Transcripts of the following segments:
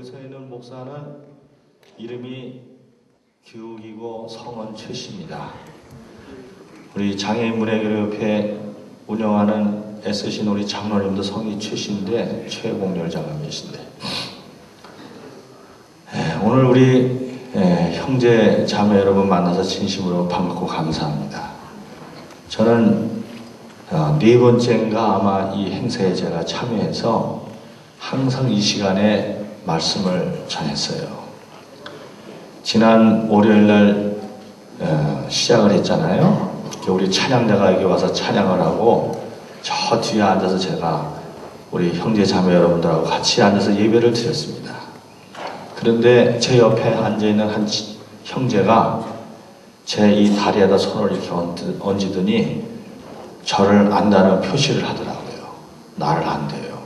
여기 서 있는 목사는 이름이 규욱이고 성은 최씨입니다. 우리 장애인 문예교회협회 운영하는 애쓰신 우리 장로님도 성이 최씨인데 최공렬 장로님이신데 오늘 우리 형제 자매 여러분 만나서 진심으로 반갑고 감사합니다. 저는 네 번째인가 아마 이 행사에 제가 참여해서 항상 이 시간에 말씀을 전했어요. 지난 월요일날 시작을 했잖아요. 우리 찬양자가 여기 와서 찬양을 하고 저 뒤에 앉아서 제가 우리 형제 자매 여러분들하고 같이 앉아서 예배를 드렸습니다. 그런데 제 옆에 앉아있는 한 형제가 제 이 다리에다 손을 이렇게 얹으더니 저를 안다는 표시를 하더라고요. 나를 안대요.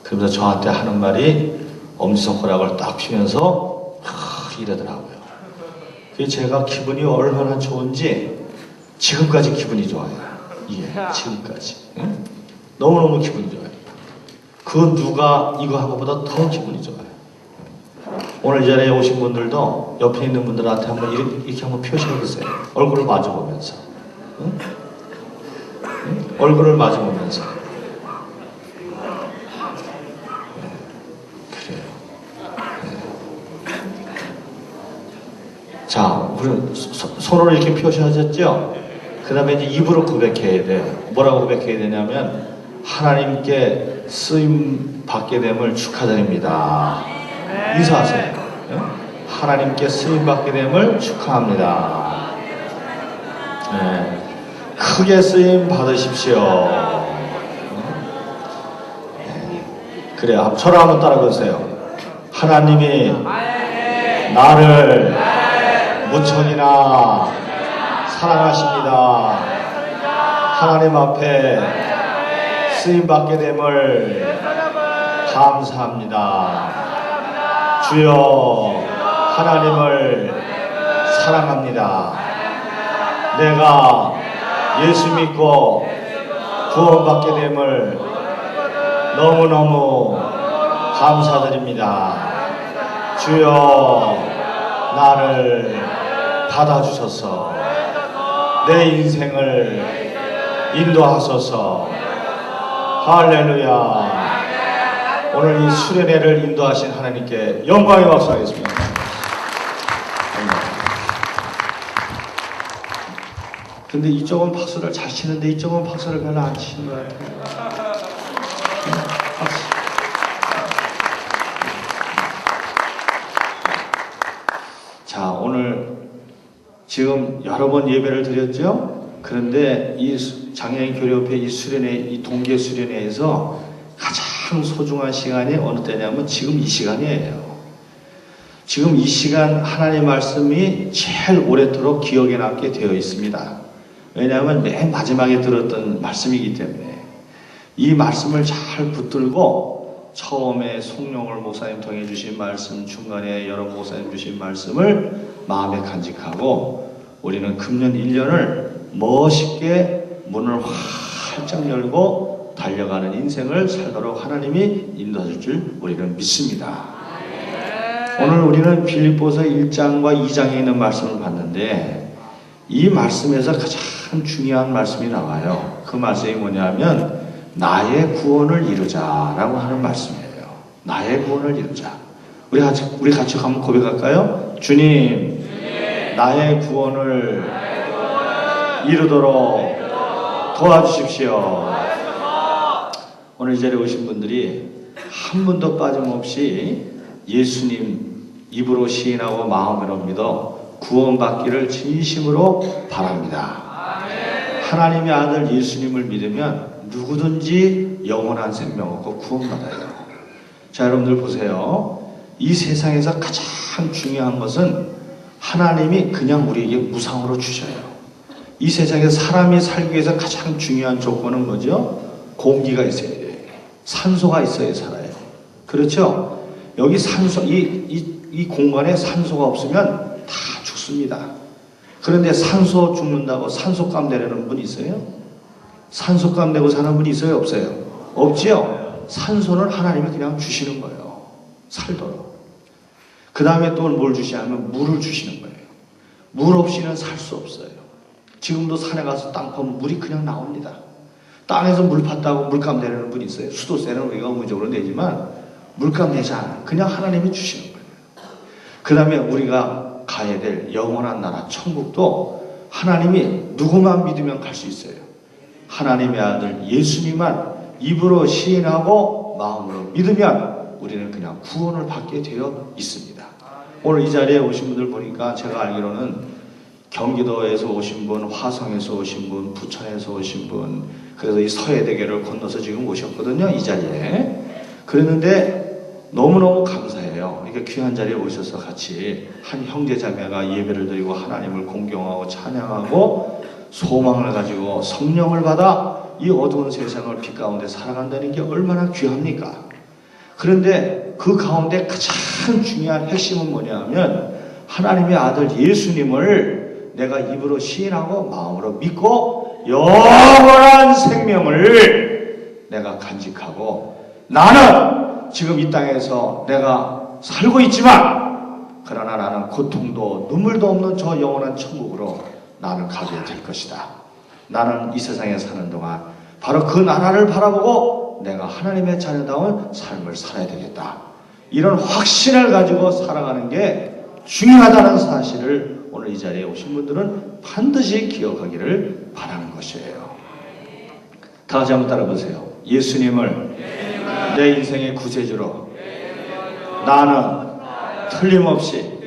그러면서 저한테 하는 말이 엄지손가락을 딱 피면서 이러더라고요. 그게 제가 기분이 얼마나 좋은지 지금까지 기분이 좋아요. 이게 지금까지 너무너무 기분이 좋아요. 그 누가 이거 한 것보다 더 기분이 좋아요. 오늘 이 자리에 오신 분들도 옆에 있는 분들한테 한번 이렇게 한번 표시해 보세요. 얼굴을 마주보면서 얼굴을 마주보면서 그래요. 자, 우리 손으로 이렇게 표시하셨죠? 그 다음에 이제 입으로 고백해야 돼요. 뭐라고 고백해야 되냐면 하나님께 쓰임 받게 됨을 축하드립니다. 인사하세요. 하나님께 쓰임 받게 됨을 축하합니다. 크게 쓰임 받으십시오. 그래요. 저를 한번 따라 보세요. 하나님이 나를 무척이나 사랑하십니다. 하나님 앞에 쓰임 받게 됨을 감사합니다. 주여 하나님을 사랑합니다. 내가 예수 믿고 구원받게 됨을 너무너무 감사드립니다. 주여 나를 받아주셔서 내 인생을 인도하소서. 할렐루야. 오늘 이 수련회를 인도하신 하나님께 영광의 박수 하겠습니다. 근데 이쪽은 박수를 잘 치는데 이쪽은 박수를 별로 안 치는 것 같아요. 박수. 자, 오늘 지금 여러 번 예배를 드렸죠? 그런데 이 장애인 교류협회 이 수련회, 이 동계 수련회에서 가장 소중한 시간이 어느 때냐면 지금 이 시간이에요. 지금 이 시간 하나님의 말씀이 제일 오래도록 기억에 남게 되어 있습니다. 왜냐하면 맨 마지막에 들었던 말씀이기 때문에 이 말씀을 잘 붙들고 처음에 송영월 목사님 통해 주신 말씀, 중간에 여러 목사님 주신 말씀을 마음에 간직하고 우리는 금년 1년을 멋있게 문을 활짝 열고 달려가는 인생을 살도록 하나님이 인도하실 줄 우리는 믿습니다. 오늘 우리는 빌립보서 1장과 2장에 있는 말씀을 봤는데 이 말씀에서 가장 중요한 말씀이 나와요. 그 말씀이 뭐냐면 나의 구원을 이루자라고 하는 말씀이에요. 나의 구원을 이루자. 우리 같이 한번 고백할까요? 주님, 나의 구원을 이루도록 도와주십시오. 오늘 이 자리에 오신 분들이 한 분도 빠짐없이 예수님 입으로 시인하고 마음으로 믿어 구원받기를 진심으로 바랍니다. 하나님의 아들 예수님을 믿으면 누구든지 영원한 생명 얻고 구원받아요. 자, 여러분들 보세요. 이 세상에서 가장 중요한 것은 하나님이 그냥 우리에게 무상으로 주셔요. 이 세상에 사람이 살기 위해서 가장 중요한 조건은 뭐죠? 공기가 있어야 돼요. 산소가 있어야 살아요. 그렇죠? 여기 산소, 이 공간에 산소가 없으면 다 죽습니다. 그런데 산소 죽는다고 산소감 내려는 분 있어요? 산소감 내고 사는 분이 있어요? 없어요? 없지요? 산소는 하나님이 그냥 주시는 거예요. 살도록. 그 다음에 또 뭘 주시냐면 물을 주시는 거예요. 물 없이는 살 수 없어요. 지금도 산에 가서 땅 파면 물이 그냥 나옵니다. 땅에서 물 팠다고 물감 내리는 분이 있어요. 수도세는 우리가 의무적으로 내지만 물감 내지 않아요. 그냥 하나님이 주시는 거예요. 그 다음에 우리가 가야 될 영원한 나라 천국도 하나님이 누구만 믿으면 갈 수 있어요. 하나님의 아들 예수님만 입으로 시인하고 마음으로 믿으면 우리는 그냥 구원을 받게 되어 있습니다. 오늘 이 자리에 오신 분들 보니까 제가 알기로는 경기도에서 오신 분, 화성에서 오신 분, 부천에서 오신 분, 그래서 이 서해대교를 건너서 지금 오셨거든요, 이 자리에. 그랬는데 너무너무 감사해요. 이렇게 귀한 자리에 오셔서 같이 한 형제자매가 예배를 드리고 하나님을 공경하고 찬양하고 소망을 가지고 성령을 받아 이 어두운 세상을 빛 가운데 살아간다는 게 얼마나 귀합니까? 그런데 그 가운데 가장 중요한 핵심은 뭐냐면 하나님의 아들 예수님을 내가 입으로 시인하고 마음으로 믿고 영원한 생명을 내가 간직하고 나는 지금 이 땅에서 내가 살고 있지만 그러나 나는 고통도 눈물도 없는 저 영원한 천국으로 나는 가게 될 것이다. 나는 이 세상에 사는 동안 바로 그 나라를 바라보고 내가 하나님의 자녀다운 삶을 살아야 되겠다. 이런 확신을 가지고 살아가는 게 중요하다는 사실을 오늘 이 자리에 오신 분들은 반드시 기억하기를 바라는 것이에요. 다 같이 한번 따라보세요. 예수님을 내 인생의 구세주로 나는 틀림없이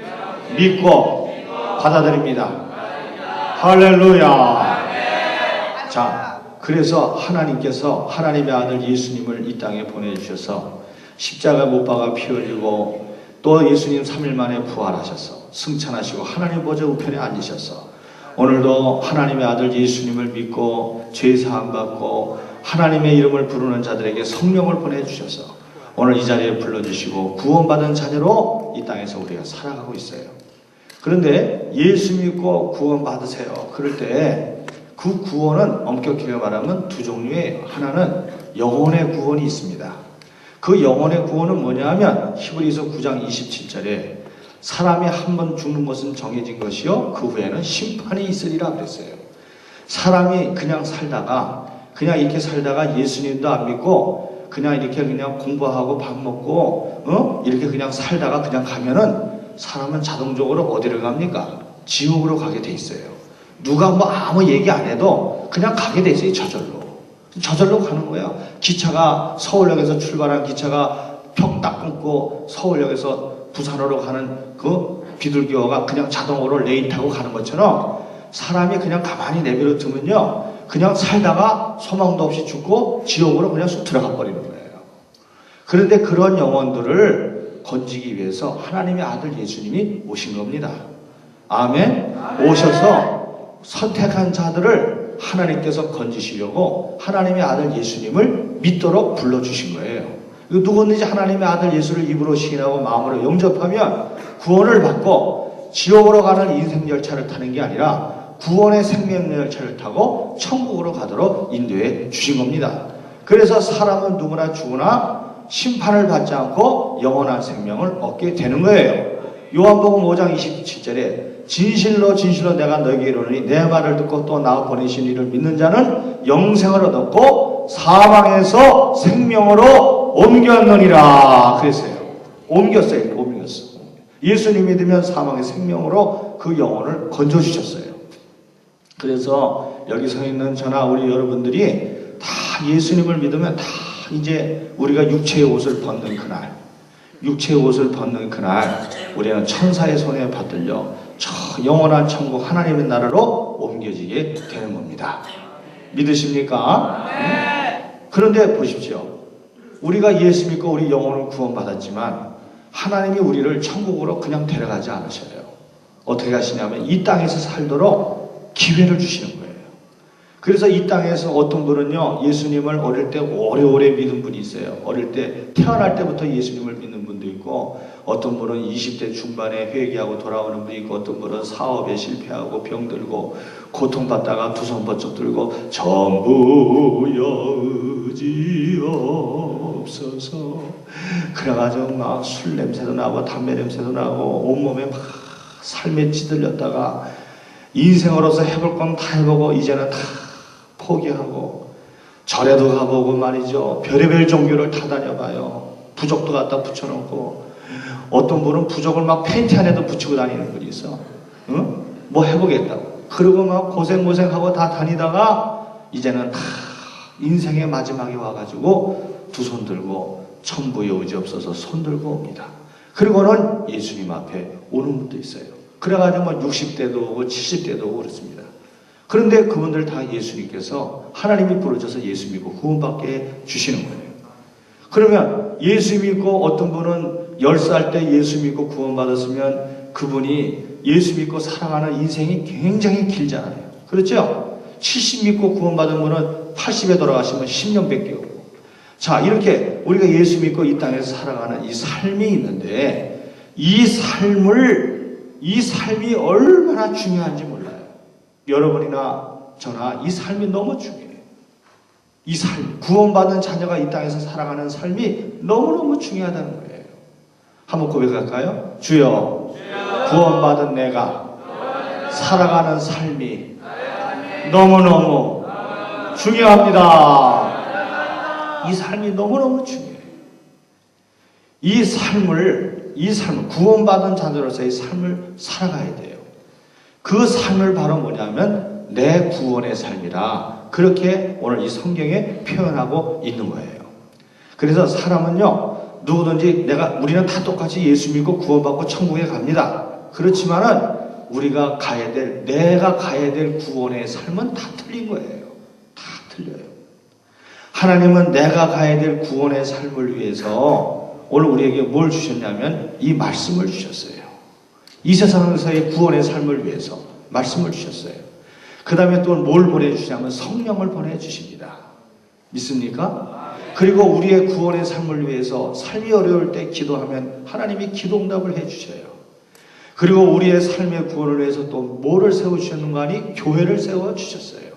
믿고 받아들입니다. 할렐루야. 자, 그래서 하나님께서 하나님의 아들 예수님을 이 땅에 보내주셔서 십자가 못 박아 피 흘리고 또 예수님 3일 만에 부활하셔서 승천하시고 하나님 보좌 우편에 앉으셔서 오늘도 하나님의 아들 예수님을 믿고 죄사함 받고 하나님의 이름을 부르는 자들에게 성령을 보내주셔서 오늘 이 자리에 불러주시고 구원받은 자녀로 이 땅에서 우리가 살아가고 있어요. 그런데 예수 믿고 구원받으세요. 그럴 때 그 구원은 엄격하게 말하면 두 종류의 하나는 영혼의 구원이 있습니다. 그 영혼의 구원은 뭐냐 하면 히브리서 9장 27절에 사람이 한 번 죽는 것은 정해진 것이요 그 후에는 심판이 있으리라 그랬어요. 사람이 그냥 살다가 이렇게 살다가 예수님도 안 믿고 그냥 이렇게 그냥 공부하고 밥 먹고 이렇게 그냥 살다가 그냥 가면은 사람은 자동적으로 어디를 갑니까? 지옥으로 가게 돼 있어요. 누가 뭐 아무 얘기 안 해도 그냥 가게 돼 있어요. 저절로 가는 거야. 기차가 서울역에서 출발한 기차가 벽 딱 끊고 서울역에서 부산으로 가는 그 비둘기호가 그냥 자동으로 레일 타고 가는 것처럼 사람이 그냥 가만히 내버려 두면요 그냥 살다가 소망도 없이 죽고 지옥으로 그냥 쑥 들어가 버리는 거예요. 그런데 그런 영혼들을 건지기 위해서 하나님의 아들 예수님이 오신 겁니다. 아멘. 오셔서 선택한 자들을 하나님께서 건지시려고 하나님의 아들 예수님을 믿도록 불러주신 거예요. 누구든지 하나님의 아들 예수를 입으로 시인하고 마음으로 영접하면 구원을 받고 지옥으로 가는 인생 열차를 타는 게 아니라 구원의 생명 열차를 타고 천국으로 가도록 인도해 주신 겁니다. 그래서 사람은 누구나 죽으나 심판을 받지 않고 영원한 생명을 얻게 되는 거예요. 요한복음 5장 27절에 진실로 내가 너에게 이르노니 내 말을 듣고 또 나 보내신 이를 믿는 자는 영생을 얻었고 사망에서 생명으로 옮겼느니라 그랬어요. 옮겼어. 예수님 믿으면 사망의 생명으로 그 영혼을 건져주셨어요. 그래서 여기 서 있는 저나 우리 여러분들이 다 예수님을 믿으면 다 이제 우리가 육체의 옷을 벗는 그날 우리는 천사의 손에 받들려 저 영원한 천국 하나님의 나라로 옮겨지게 되는 겁니다. 믿으십니까? 그런데 보십시오. 우리가 예수 믿고 우리 영혼을 구원받았지만 하나님이 우리를 천국으로 그냥 데려가지 않으셔요. 어떻게 하시냐면 이 땅에서 살도록 기회를 주시는 거예요. 그래서 이 땅에서 어떤 분은요 예수님을 어릴 때 오래오래 믿은 분이 있어요. 어릴 때 태어날 때부터 예수님을 믿는 분도 있고 어떤 분은 20대 중반에 회개하고 돌아오는 분이 있고 어떤 분은 사업에 실패하고 병들고 고통받다가 두 손 번쩍 들고 전부여 의지여 주옵소서. 그래가지고 막 술 냄새도 나고 담배 냄새도 나고 온몸에 막 삶에 찌들렸다가 인생으로서 해볼 건 다 해보고 이제는 다 포기하고 절에도 가보고 말이죠. 별의별 종교를 다 다녀봐요. 부적도 갖다 붙여놓고 어떤 분은 부적을 막 팬티 안에도 붙이고 다니는 분이 있어. 응? 뭐 해보겠다고. 그러고 막 고생하고 다 다니다가 이제는 다 인생의 마지막에 와가지고 두 손 들고 천부의 의지 없어서 손 들고 옵니다. 그리고는 예수님 앞에 오는 분도 있어요. 그래가지고 뭐 60대도 오고 70대도 오고 그렇습니다. 그런데 그분들 다 예수님께서 하나님이 부르셔서 예수 믿고 구원받게 주시는 거예요. 그러면 예수 믿고 어떤 분은 10살 때 예수 믿고 구원받았으면 그분이 예수 믿고 살아가는 인생이 굉장히 길잖아요. 그렇죠? 70 믿고 구원받은 분은 80에 돌아가시면 10년밖에 없고. 자, 이렇게 우리가 예수 믿고 이 땅에서 살아가는 이 삶이 있는데 이 삶이 얼마나 중요한지 몰라요. 여러분이나 저나 이 삶이 너무 중요해요. 이 삶, 구원받은 자녀가 이 땅에서 살아가는 삶이 너무너무 중요하다는 거예요. 한번 고백할까요? 주여, 구원받은 내가 살아가는 삶이 너무너무 중요합니다. 이 삶이 너무너무 중요해요. 이 삶을 구원받은 자녀로서의 삶을 살아가야 돼요. 그 삶을 바로 뭐냐면 내 구원의 삶이라 그렇게 오늘 이 성경에 표현하고 있는 거예요. 그래서 사람은요, 누구든지 우리는 다 똑같이 예수 믿고 구원받고 천국에 갑니다. 그렇지만은 내가 가야 될 구원의 삶은 다 틀린 거예요. 다 틀려요. 하나님은 내가 가야 될 구원의 삶을 위해서 오늘 우리에게 뭘 주셨냐면 이 말씀을 주셨어요. 이 세상에서의 구원의 삶을 위해서 말씀을 주셨어요. 그 다음에 또 뭘 보내주시냐면 성령을 보내주십니다. 믿습니까? 그리고 우리의 구원의 삶을 위해서 삶이 어려울 때 기도하면 하나님이 기도응답을 해주셔요. 그리고 우리의 삶의 구원을 위해서 또 뭐를 세워주셨는가 하니 교회를 세워주셨어요.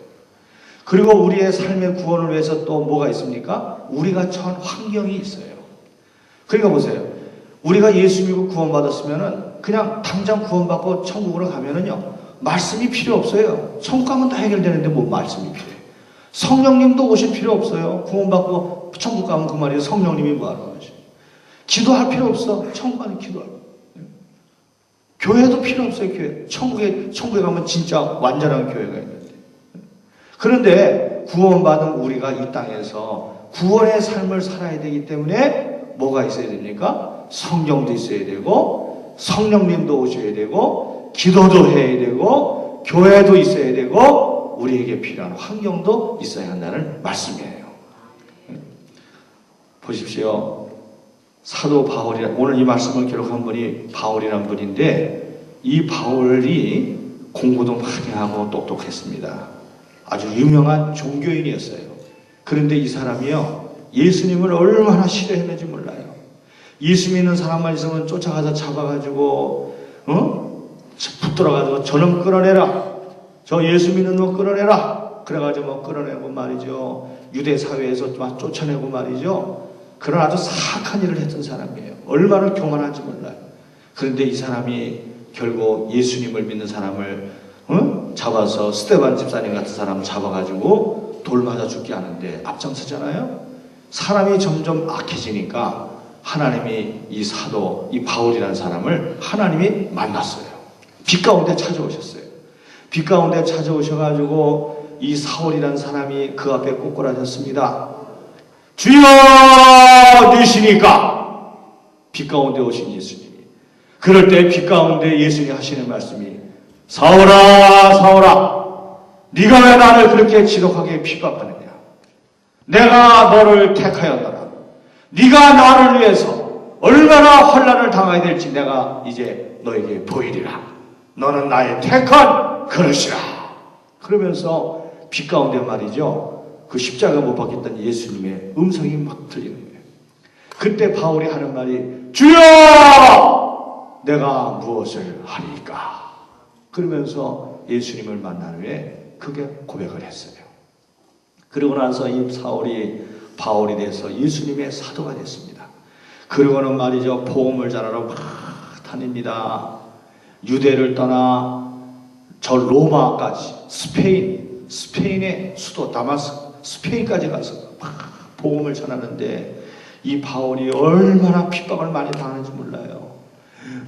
그리고 우리의 삶의 구원을 위해서 또 뭐가 있습니까? 우리가 처한 환경이 있어요. 그러니까 보세요. 우리가 예수 믿고 구원받았으면은 그냥 당장 구원받고 천국으로 가면은요, 말씀이 필요 없어요. 천국 가면 다 해결되는데 뭐 말씀이 필요해요. 성령님도 오실 필요 없어요. 구원받고 천국 가면 그 말이에요. 성령님이 뭐하러 가지? 기도할 필요 없어. 천국 가면 기도하고. 교회도 필요 없어요. 교회. 천국에 가면 진짜 완전한 교회가 있는데. 그런데 구원받은 우리가 이 땅에서 구원의 삶을 살아야 되기 때문에 뭐가 있어야 됩니까? 성경도 있어야 되고 성령님도 오셔야 되고 기도도 해야 되고 교회도 있어야 되고 우리에게 필요한 환경도 있어야 한다는 말씀이에요. 보십시오. 사도 바울이 오늘 이 말씀을 기록한 분이 바울이라는 분인데 이 바울이 공부도 많이 하고 똑똑했습니다. 아주 유명한 종교인이었어요. 그런데 이 사람이요, 예수님을 얼마나 싫어했는지 몰라요. 예수 믿는 사람만 있으면 쫓아가서 잡아가지고 붙들어가지고 저놈 끌어내라, 저 예수 믿는 놈 끌어내라, 그래가지고 뭐 끌어내고 말이죠. 유대 사회에서 막 쫓아내고 말이죠. 그런 아주 사악한 일을 했던 사람이에요. 얼마나 교만한지 몰라요. 그런데 이 사람이 결국 예수님을 믿는 사람을 잡아서 스데반 집사님 같은 사람 잡아가지고 돌 맞아 죽게 하는데 앞장서잖아요. 사람이 점점 악해지니까 하나님이 이 사도, 이 바울이라는 사람을 하나님이 만났어요. 빛 가운데 찾아오셨어요. 빛 가운데 찾아오셔가지고 이 사울이라는 사람이 그 앞에 꼬꾸라졌습니다. 주여 되시니까. 빛 가운데 오신 예수님이. 그럴 때 빛 가운데 예수님이 하시는 말씀이 사울아 사울아 네가 왜 나를 그렇게 지독하게 핍박하느냐. 내가 너를 택하였노라. 네가 나를 위해서 얼마나 환난을 당해야 될지 내가 이제 너에게 보이리라. 너는 나의 택한 그릇이라. 그러면서 빛 가운데 말이죠, 그 십자가 못 박혔던 예수님의 음성이 막 들리는 거예요. 그때 바울이 하는 말이 주여 내가 무엇을 하리까. 그러면서 예수님을 만난 후에 그게 고백을 했어요. 그러고 나서 이 사울이 바울이 돼서 예수님의 사도가 됐습니다. 그리고는 말이죠, 복음을 전하러 막 다닙니다. 유대를 떠나 저 로마까지, 스페인의 수도 다마스크, 스페인까지 가서 막 복음을 전하는데, 이 바울이 얼마나 핍박을 많이 당하는지 몰라요.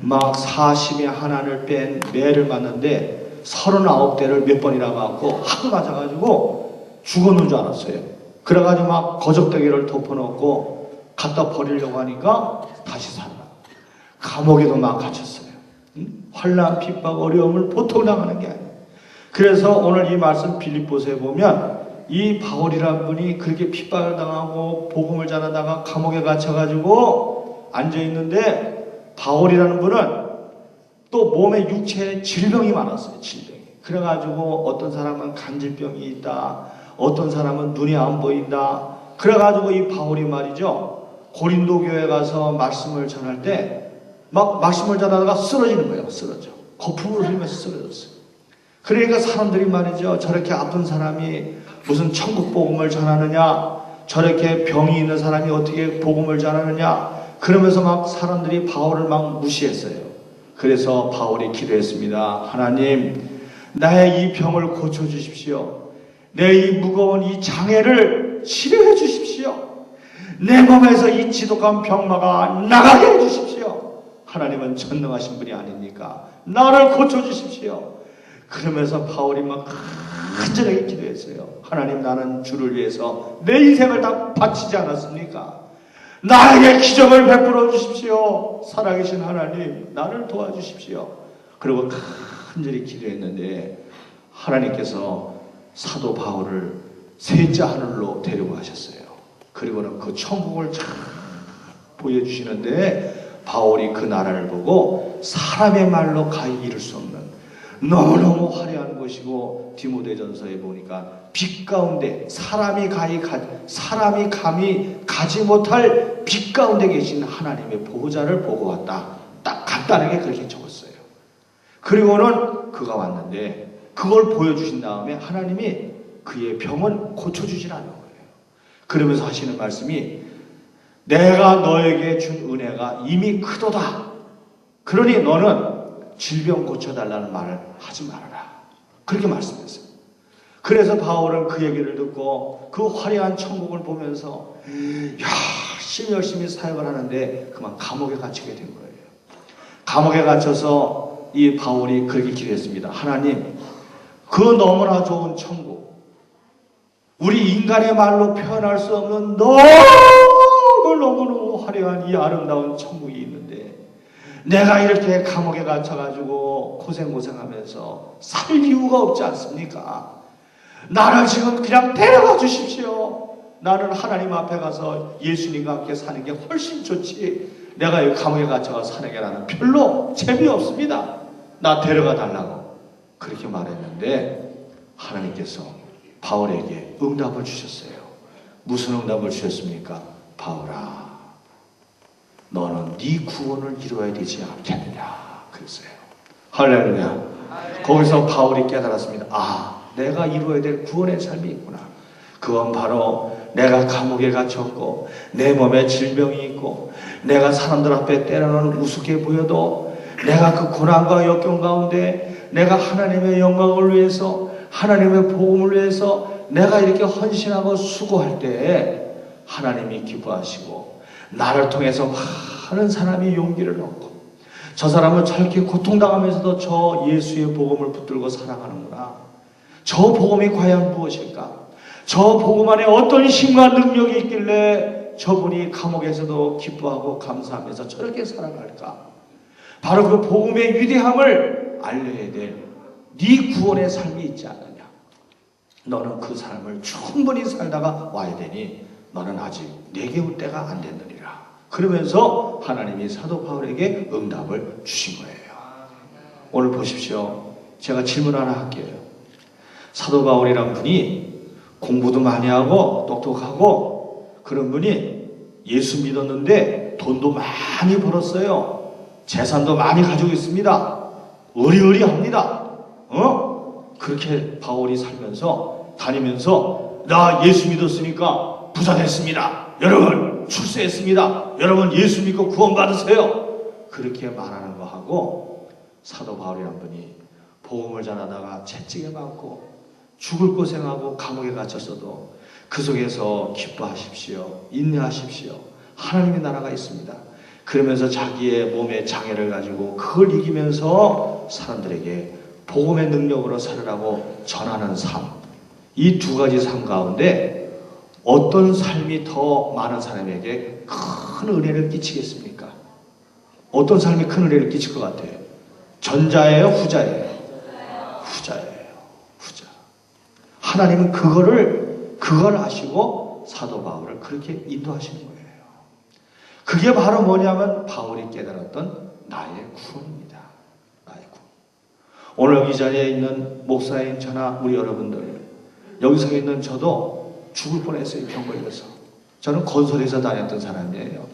막 40에 하나를 뺀 매를 맞는데 39대를 몇 번이나 맞고 하도 맞아가지고 죽었는 줄 알았어요. 그래가지고 막 거적대기를 덮어놓고 갖다 버리려고 하니까 다시 살아. 감옥에도 막 갇혔어요. 환난, 핍박, 어려움을 보통 당하는 게 아니에요. 그래서 오늘 이 말씀 빌립보서에 보면 이 바울이라는 분이 그렇게 핍박을 당하고 복음을 전하다가 감옥에 갇혀가지고 앉아있는데, 바울이라는 분은 또 몸에 육체에 질병이 많았어요. 질병이. 그래가지고 어떤 사람은 간질병이 있다, 어떤 사람은 눈이 안 보인다. 그래가지고 이 바울이 말이죠, 고린도 교회 가서 말씀을 전할 때 막 말씀을 전하다가 쓰러지는 거예요. 쓰러져. 거품을 흘리면서 쓰러졌어요. 그러니까 사람들이 말이죠, 저렇게 아픈 사람이 무슨 천국 복음을 전하느냐, 저렇게 병이 있는 사람이 어떻게 복음을 전하느냐, 그러면서 막 사람들이 바울을 막 무시했어요. 그래서 바울이 기도했습니다. 하나님, 나의 이 병을 고쳐주십시오. 내 이 무거운 이 장애를 치료해 주십시오. 내 몸에서 이 지독한 병마가 나가게 해주십시오. 하나님은 전능하신 분이 아닙니까? 나를 고쳐주십시오. 그러면서 바울이 막 간절하게 기도했어요. 하나님, 나는 주를 위해서 내 인생을 다 바치지 않았습니까? 나에게 기적을 베풀어 주십시오. 살아계신 하나님, 나를 도와주십시오. 그리고 간절히 기도했는데 하나님께서 사도 바울을 셋째 하늘로 데려가셨어요. 그리고는 그 천국을 쫙 보여주시는데, 바울이 그 나라를 보고 사람의 말로 가히 이룰 수 없는 너무너무 화려한 곳이고, 디모데전서에 보니까 빛 가운데 사람이 감히 가지 못할 빛 가운데 계신 하나님의 보호자를 보고 왔다. 딱 간단하게 그렇게 적었어요. 그리고는 그가 왔는데 그걸 보여주신 다음에 하나님이 그의 병은 고쳐주질 않은 거예요. 그러면서 하시는 말씀이, 내가 너에게 준 은혜가 이미 크도다. 그러니 너는 질병 고쳐달라는 말을 하지 말아라. 그렇게 말씀했어요. 그래서 바울은 그 얘기를 듣고 그 화려한 천국을 보면서 열심히 사역을 하는데 그만 감옥에 갇히게 된 거예요. 감옥에 갇혀서 이 바울이 그렇게 기도했습니다. 하나님, 그 너무나 좋은 천국, 우리 인간의 말로 표현할 수 없는 너무너무 화려한 이 아름다운 천국이 있는데, 내가 이렇게 감옥에 갇혀가지고 고생하면서 살 이유가 없지 않습니까? 나를 지금 그냥 데려가 주십시오. 나는 하나님 앞에 가서 예수님과 함께 사는 게 훨씬 좋지, 내가 이 감옥에 갇혀서 사는 게 나는 별로 재미없습니다. 나 데려가 달라고 그렇게 말했는데, 하나님께서 바울에게 응답을 주셨어요. 무슨 응답을 주셨습니까? 바울아, 너는 네 구원을 이루어야 되지 않겠느냐 그랬어요. 할렐루야. 거기서 바울이 깨달았습니다. 내가 이루어야 될 구원의 삶이 있구나. 그건 바로 내가 감옥에 갇혔고 내 몸에 질병이 있고 내가 사람들 앞에 때로는 우습게 보여도 내가 그 고난과 역경 가운데 내가 하나님의 영광을 위해서, 하나님의 복음을 위해서 내가 이렇게 헌신하고 수고할 때 하나님이 기뻐하시고, 나를 통해서 많은 사람이 용기를 얻고, 저 사람은 저렇게 고통당하면서도 저 예수의 복음을 붙들고 살아가는구나. 저 복음이 과연 무엇일까? 저 복음 안에 어떤 힘과 능력이 있길래 저분이 감옥에서도 기뻐하고 감사하면서 저렇게 살아갈까? 바로 그 복음의 위대함을 알려야 될 네 구원의 삶이 있지 않느냐. 너는 그 삶을 충분히 살다가 와야 되니 너는 아직 내게 올 때가 안 됐느니라. 그러면서 하나님이 사도 바울에게 응답을 주신 거예요. 오늘 보십시오. 제가 질문 하나 할게요. 사도 바울이란 분이 공부도 많이 하고 똑똑하고 그런 분이 예수 믿었는데 돈도 많이 벌었어요. 재산도 많이 가지고 있습니다. 의리의리합니다. 그렇게 바울이 살면서 다니면서 나 예수 믿었으니까 부자 됐습니다. 여러분 출세했습니다. 여러분 예수 믿고 구원받으세요. 그렇게 말하는 거 하고 사도 바울이란 분이 복음을 전하다가 채찍에 맞고 죽을 고생하고 감옥에 갇혔어도 그 속에서 기뻐하십시오. 인내하십시오. 하나님의 나라가 있습니다. 그러면서 자기의 몸의 장애를 가지고 그걸 이기면서 사람들에게 복음의 능력으로 살으라고 전하는 삶. 이 두 가지 삶 가운데 어떤 삶이 더 많은 사람에게 큰 은혜를 끼치겠습니까? 어떤 삶이 큰 은혜를 끼칠 것 같아요? 전자예요? 후자예요? 후자예요. 후자. 하나님은 그걸 아시고 사도 바울을 그렇게 인도하시는 거예요. 그게 바로 뭐냐면 바울이 깨달았던 나의 구원입니다. 나의 구원. 오늘 여기 자리에 있는 목사인 저나 우리 여러분들, 여기 서 있는 저도 죽을 뻔했어요. 병 걸려서. 저는 건설에서 다녔던 사람이에요.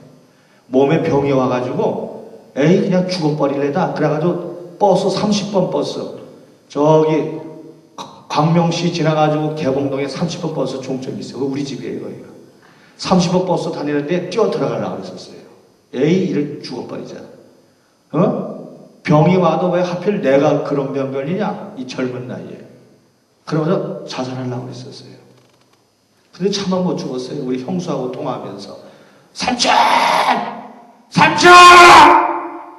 몸에 병이 와가지고 에이 그냥 죽어버릴래다. 그래가지고 버스 30번 버스 저기 광명시 지나가지고 개봉동에 30번 버스 종점이 있어요. 우리 집이에요. 거기가. 30번 버스 다니는데 뛰어 들어가려고 그랬었어요. 에이 이를 죽어버리자. 병이 와도 왜 하필 내가 그런 병 걸리냐? 이 젊은 나이에. 그러면서 자살하려고 그랬었어요. 근데 차마 못 죽었어요. 우리 형수하고 통화하면서 삼촌! 삼촌!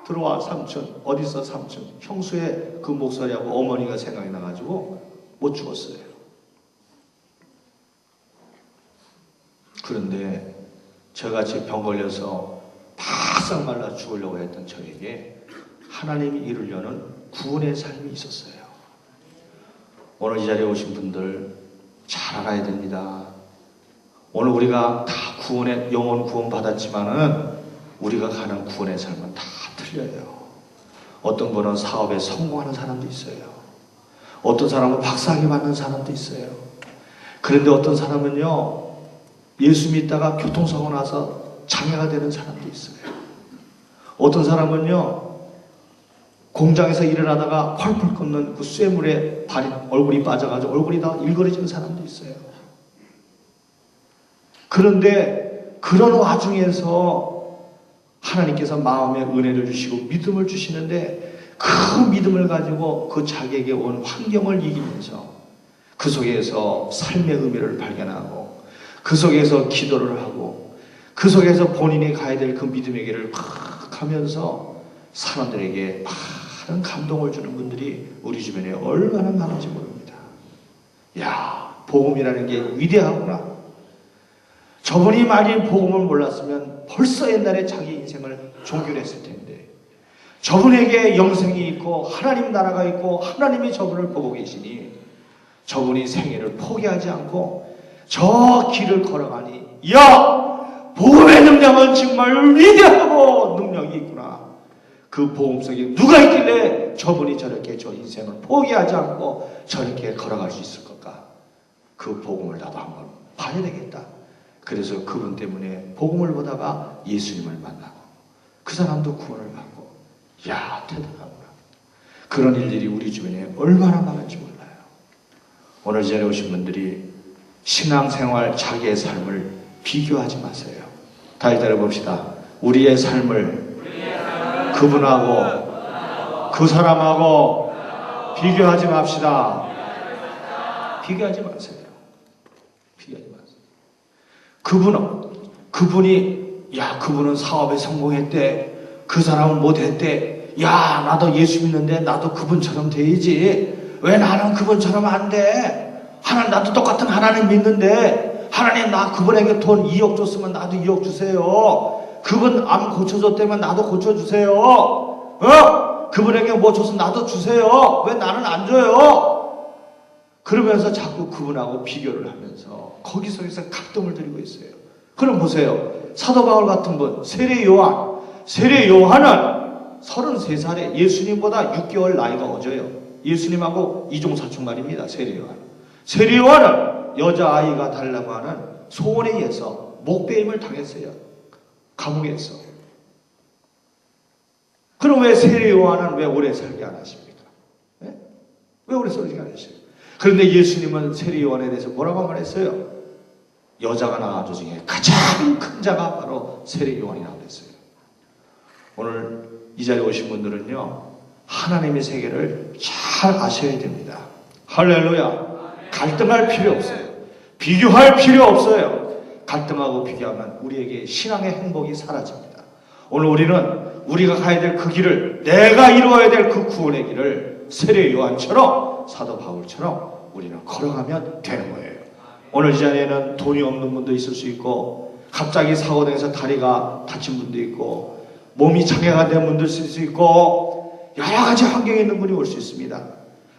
들어와 삼촌. 어디서 삼촌? 형수의 그 목소리하고 어머니가 생각이 나가지고 못 죽었어요. 그런데 저같이 병 걸려서 바싹 말라 죽으려고 했던 저에게 하나님이 이루려는 구원의 삶이 있었어요. 오늘 이 자리에 오신 분들 잘 알아야 됩니다. 오늘 우리가 다 구원의 영혼 구원 받았지만은 우리가 가는 구원의 삶은 다 틀려요. 어떤 분은 사업에 성공하는 사람도 있어요. 어떤 사람은 박사학위 받는 사람도 있어요. 그런데 어떤 사람은요 예수 믿다가 교통사고 나서 장애가 되는 사람도 있어요. 어떤 사람은요 공장에서 일을 하다가 펄펄 끓는 그 쇠물에 얼굴이 빠져가지고 얼굴이 다 일그러지는 사람도 있어요. 그런데 그런 와중에서 하나님께서 마음의 은혜를 주시고 믿음을 주시는데 그 믿음을 가지고 그 자기에게 온 환경을 이기면서 그 속에서 삶의 의미를 발견하고 그 속에서 기도를 하고 그 속에서 본인이 가야 될 그 믿음의 길을 막 가면서 사람들에게 많은 감동을 주는 분들이 우리 주변에 얼마나 많은지 모릅니다. 야, 복음이라는 게 위대하구나. 저분이 만일 복음을 몰랐으면 벌써 옛날에 자기 인생을 종결했을 텐데 저분에게 영생이 있고 하나님 나라가 있고 하나님이 저분을 보고 계시니 저분이 생애를 포기하지 않고 저 길을 걸어가니 야! 복음의 능력은 정말 위대하고 능력이 있구나. 그 복음 속에 누가 있길래 저분이 저렇게 저 인생을 포기하지 않고 저렇게 걸어갈 수 있을 걸까? 그 복음을 나도 한번 봐야 되겠다. 그래서 그분 때문에 복음을 보다가 예수님을 만나고 그 사람도 구원을 받고 야 대단하구나. 그런 일들이 우리 주변에 얼마나 많은지 몰라요. 오늘 자리에 오신 분들이 신앙생활 자기의 삶을 비교하지 마세요. 다시 따라봅시다. 우리의 삶을 그분하고 그 사람하고 비교하지 맙시다. 비교하지 마세요. 비교하지 마세요. 그분은 사업에 성공했대. 그 사람은 못했대. 야, 나도 예수 믿는데 나도 그분처럼 돼야지. 왜 나는 그분처럼 안 돼? 나도 똑같은 하나님 믿는데 하나님 나 그분에게 돈 2억 줬으면 나도 2억 주세요. 그분 암 고쳐줬다면 나도 고쳐주세요. 그분에게 뭐 줬으면 나도 주세요. 왜 나는 안 줘요? 그러면서 자꾸 그분하고 비교를 하면서 거기서 감동을 드리고 있어요. 그럼 보세요. 사도 바울 같은 분, 세례 요한. 세례 요한은 33살에 예수님보다 6개월 나이가 어져요. 예수님하고 이종사촌 말입니다. 세례 요한. 세례 요한은 여자아이가 달라고 하는 소원에 의해서 목배임을 당했어요. 감옥에서. 그럼 왜 세례 요한은 왜 오래 살게 안 하십니까? 네? 왜 오래 살게 안 하셔요? 그런데 예수님은 세례 요한에 대해서 뭐라고 말했어요? 여자가 낳은 자 중에 가장 큰 자가 바로 세례 요한이라고 그랬어요. 오늘 이 자리에 오신 분들은요, 하나님의 세계를 잘 아셔야 됩니다. 할렐루야. 갈등할 필요 없어요. 비교할 필요 없어요. 갈등하고 비교하면 우리에게 신앙의 행복이 사라집니다. 오늘 우리는 우리가 가야 될 그 길을, 내가 이루어야 될 그 구원의 길을 세례 요한처럼, 사도 바울처럼 우리는 걸어가면 되는 거예요. 오늘 이 자리에는 돈이 없는 분도 있을 수 있고, 갑자기 사고 당해서 다리가 다친 분도 있고, 몸이 장애가 된 분도 있을 수 있고, 여러 가지 환경에 있는 분이 올 수 있습니다.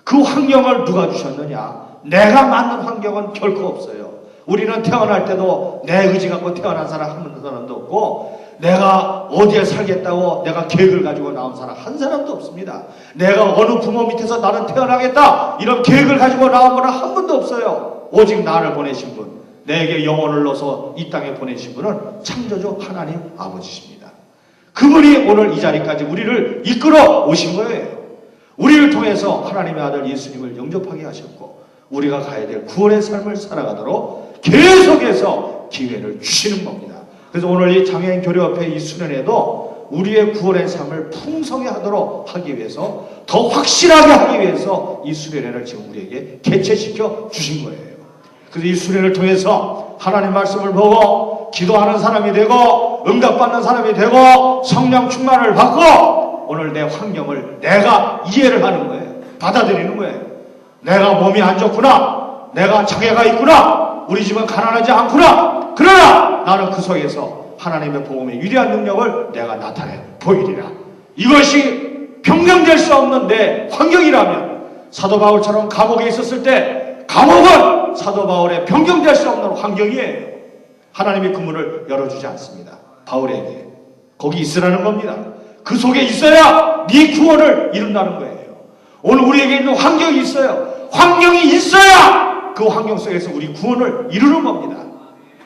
그 환경을 누가 주셨느냐? 내가 만든 환경은 결코 없어요. 우리는 태어날 때도 내 의지 갖고 태어난 사람 한 사람도 없고, 내가 어디에 살겠다고 내가 계획을 가지고 나온 사람 한 사람도 없습니다. 내가 어느 부모 밑에서 나는 태어나겠다 이런 계획을 가지고 나온 분은 한 분도 없어요. 오직 나를 보내신 분, 내게 영혼을 넣어서 이 땅에 보내신 분은 창조주 하나님 아버지십니다. 그분이 오늘 이 자리까지 우리를 이끌어 오신 거예요. 우리를 통해서 하나님의 아들 예수님을 영접하게 하셨고, 우리가 가야 될 구원의 삶을 살아가도록 계속해서 기회를 주시는 겁니다. 그래서 오늘 이 장애인 교류협회 이 수련회도 우리의 구원의 삶을 풍성히 하도록 하기 위해서, 더 확실하게 하기 위해서 이 수련회를 지금 우리에게 개최시켜 주신 거예요. 그래서 이 수련회를 통해서 하나님 말씀을 보고 기도하는 사람이 되고, 응답받는 사람이 되고, 성령 충만을 받고, 오늘 내 환경을 내가 이해를 하는 거예요. 받아들이는 거예요. 내가 몸이 안 좋구나, 내가 장애가 있구나, 우리 집은 가난하지 않구나, 그러나 나는 그 속에서 하나님의 복음의 위대한 능력을 내가 나타내 보이리라. 이것이 변경될 수 없는 내 환경이라면, 사도 바울처럼 감옥에 있었을 때 감옥은 사도 바울의 변경될 수 없는 환경이에요. 하나님이 그 문을 열어주지 않습니다. 바울에게 거기 있으라는 겁니다. 그 속에 있어야 네 구원을 이룬다는 거예요. 오늘 우리에게 있는 환경이 있어요. 환경이 있어야 그 환경 속에서 우리 구원을 이루는 겁니다.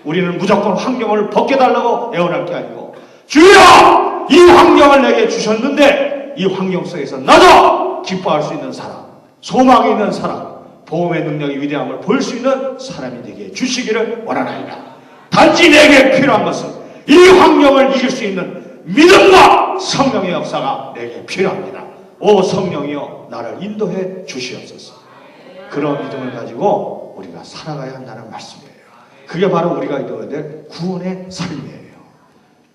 우리는 무조건 환경을 벗겨달라고 애원할 게 아니고, 주여 이 환경을 내게 주셨는데 이 환경 속에서 나도 기뻐할 수 있는 사람, 소망이 있는 사람, 복음의 능력의 위대함을 볼 수 있는 사람이 되게 주시기를 원하나이다. 단지 내게 필요한 것은 이 환경을 이길 수 있는 믿음과 성령의 역사가 내게 필요합니다. 오 성령이여, 나를 인도해 주시옵소서. 그런 믿음을 가지고 우리가 살아가야 한다는 말씀이에요. 그게 바로 우리가 이루어야 될 구원의 삶이에요.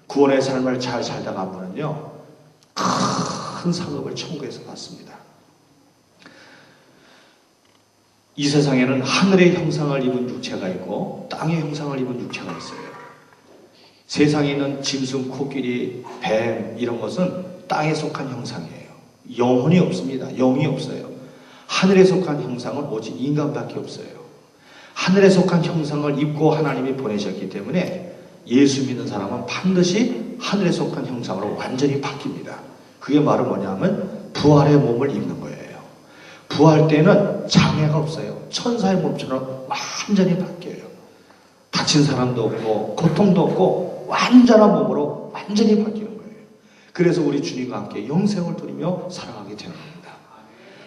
구원의 삶을 잘 살다가 한 분은요, 큰 상급을 천국에서 받습니다. 이 세상에는 하늘의 형상을 입은 육체가 있고 땅의 형상을 입은 육체가 있어요. 세상에 있는 짐승, 코끼리, 뱀 이런 것은 땅에 속한 형상이에요. 영혼이 없습니다. 영이 없어요. 하늘에 속한 형상은 오직 인간밖에 없어요. 하늘에 속한 형상을 입고 하나님이 보내셨기 때문에 예수 믿는 사람은 반드시 하늘에 속한 형상으로 완전히 바뀝니다. 그게 바로 뭐냐면 부활의 몸을 입는 거예요. 부활 때는 장애가 없어요. 천사의 몸처럼 완전히 바뀌어요. 다친 사람도 없고 고통도 없고 완전한 몸으로 완전히 바뀌는 거예요. 그래서 우리 주님과 함께 영생을 누리며 살아가게 되는 겁니다.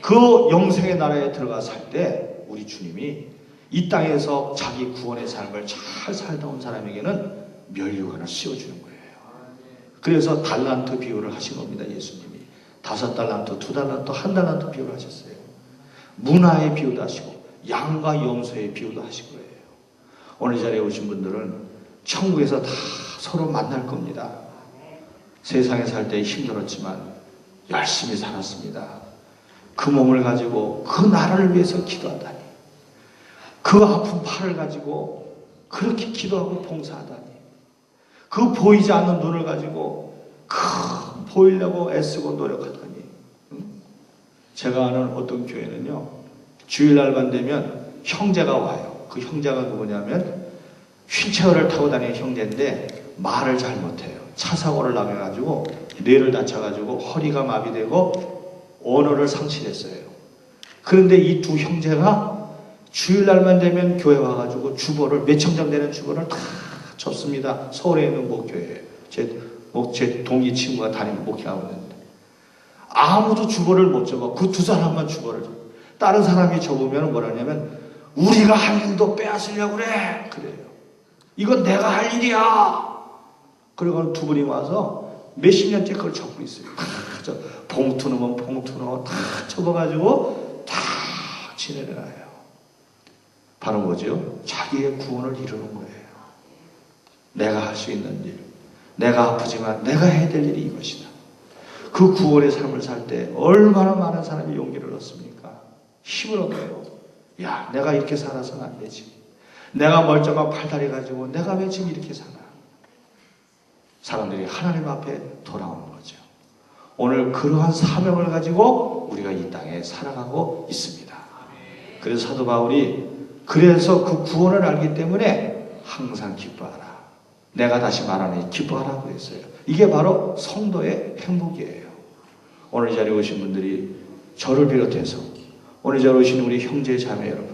그 영생의 나라에 들어가 살 때 우리 주님이 이 땅에서 자기 구원의 삶을 잘 살다 온 사람에게는 면류관을 씌워주는 거예요. 그래서 달란트 비유를 하신 겁니다. 예수님이 5달란트, 2달란트, 1달란트 비유를 하셨어요. 문화의 비유도 하시고 양과 염소의 비유도 하신 거예요. 오늘 이 자리에 오신 분들은 천국에서 다 서로 만날 겁니다. 세상에 살 때 힘들었지만 열심히 살았습니다. 그 몸을 가지고 그 나라를 위해서 기도하다니, 그 아픈 팔을 가지고 그렇게 기도하고 봉사하다니, 그 보이지 않는 눈을 가지고 보이려고 애쓰고 노력하다니. 제가 아는 어떤 교회는요, 주일날만 되면 형제가 와요. 그 형제가 누구냐면 휠체어를 타고 다니는 형제인데 말을 잘 못해요. 차 사고를 나가지고 뇌를 다쳐가지고 허리가 마비되고 언어를 상실했어요. 그런데 이 두 형제가 주일날만 되면 교회 와가지고 주보를, 몇천 장 되는 주보를 다 접습니다. 서울에 있는 목교회예요. 제 동기 친구가 다니는 목회하고 있는데 아무도 주보를 못 접어. 그 두 사람만 주보를 접어. 다른 사람이 접으면 뭐라냐면 우리가 한 일도 빼앗으려고 그래요. 이건 내가 할 일이야. 그리고 두 분이 와서 몇십 년째 그걸 적고 있어요. 다 봉투 넣으면 봉투 넣어 다 접어가지고 다 지내려놔요. 바로 뭐죠? 자기의 구원을 이루는 거예요. 내가 할 수 있는 일, 내가 아프지만 내가 해야 될 일이 이것이다. 그 구원의 삶을 살 때 얼마나 많은 사람이 용기를 얻습니까? 힘을 얻어요. 야, 내가 이렇게 살아서는 안 되지. 내가 멀쩡한 팔다리 가지고 내가 왜 지금 이렇게 사나? 사람들이 하나님 앞에 돌아오는 거죠. 오늘 그러한 사명을 가지고 우리가 이 땅에 살아가고 있습니다. 그래서 사도 바울이 그래서 그 구원을 알기 때문에 항상 기뻐하라. 내가 다시 말하니 기뻐하라고 했어요. 이게 바로 성도의 행복이에요. 오늘 이 자리에 오신 분들이 저를 비롯해서 오늘 이 자리에 오신 우리 형제 자매 여러분,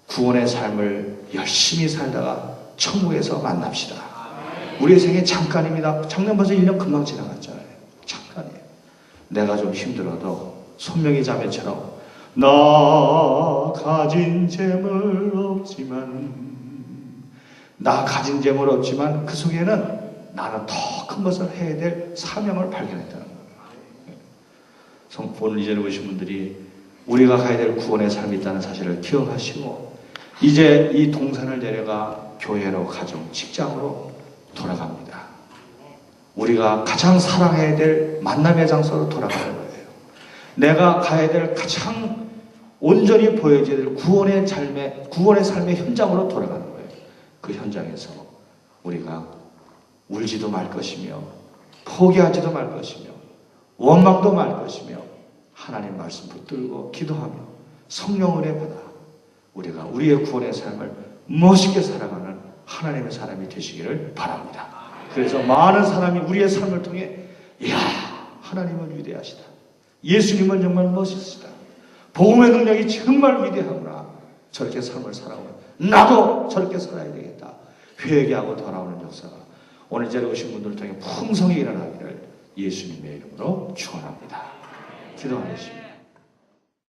구원의 삶을 열심히 살다가 천국에서 만납시다. 우리의 생애 잠깐입니다. 작년 벌써 1년 금방 지나갔잖아요. 잠깐이에요. 내가 좀 힘들어도 손명희 자매처럼 나 가진 재물 없지만 그 속에는 나는 더 큰 것을 해야 될 사명을 발견했다는 거예요. 오늘 이전에 오신 분들이 우리가 가야 될 구원의 삶이 있다는 사실을 기억하시고 이제 이 동산을 내려가 교회로, 가정, 직장으로 돌아갑니다. 우리가 가장 사랑해야 될 만남의 장소로 돌아가는 거예요. 내가 가야 될 가장 온전히 보여줘야 될 구원의 삶의 현장으로 돌아가는 거예요. 그 현장에서 우리가 울지도 말 것이며 포기하지도 말 것이며 원망도 말 것이며 하나님 말씀 붙들고 기도하며 성령 은혜 받아 우리가 우리의 구원의 삶을 멋있게 살아가는 하나님의 사람이 되시기를 바랍니다. 그래서 많은 사람이 우리의 삶을 통해 이야, 하나님은 위대하시다. 예수님은 정말 멋있으시다. 복음의 능력이 정말 위대하구나. 저렇게 삶을 살아오면 나도 저렇게 살아야 되겠다. 회개하고 돌아오는 역사가 오늘 이 자리에 오신 분들을 통해 풍성히 일어나기를 예수님의 이름으로 축원합니다. 기도하겠습니다.